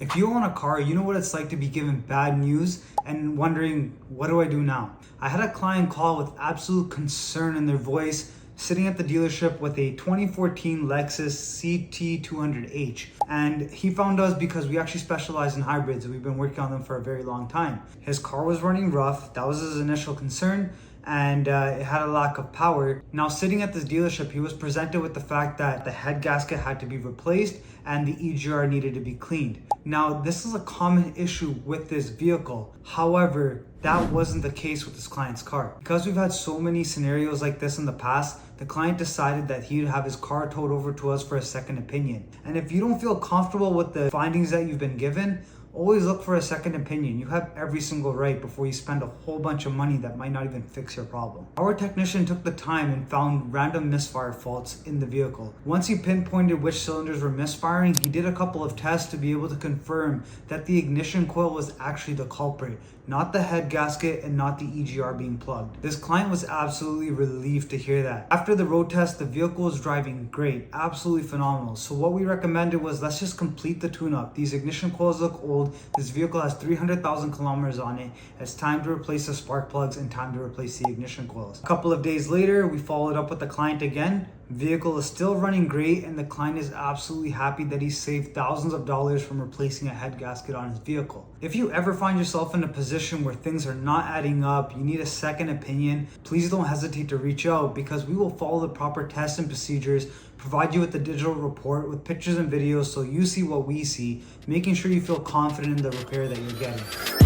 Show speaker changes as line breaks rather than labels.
If you own a car, you know what it's like to be given bad news and wondering, what do I do now? I had a client call with absolute concern in their voice, sitting at the dealership with a 2014 Lexus CT200H. And he found us because we actually specialize in hybrids and we've been working on them for a very long time. His car was running rough, that was his initial concern, and it had a lack of power. Now, sitting at this dealership, he was presented with the fact that the head gasket had to be replaced and the EGR needed to be cleaned. Now, this is a common issue with this vehicle. However, that wasn't the case with this client's car. Because we've had so many scenarios like this in the past, the client decided that he'd have his car towed over to us for a second opinion. And if you don't feel comfortable with the findings that you've been given, always look for a second opinion. You have every single right before you spend a whole bunch of money that might not even fix your problem. Our technician took the time and found random misfire faults in the vehicle. Once he pinpointed which cylinders were misfiring, he did a couple of tests to be able to confirm that the ignition coil was actually the culprit, not the head gasket and not the EGR being plugged. This client was absolutely relieved to hear that. After the road test, the vehicle was driving great, absolutely phenomenal. So what we recommended was, let's just complete the tune-up. These ignition coils look old. This vehicle has 300,000 kilometers on it. It's time to replace the spark plugs and time to replace the ignition coils. A couple of days later, we followed up with the client again. Vehicle is still running great and the client is absolutely happy that he saved thousands of dollars from replacing a head gasket on his vehicle. If you ever find yourself in a position where things are not adding up, you need a second opinion, please don't hesitate to reach out, because we will follow the proper tests and procedures, provide you with the digital report with pictures and videos so you see what we see, making sure you feel confident in the repair that you're getting.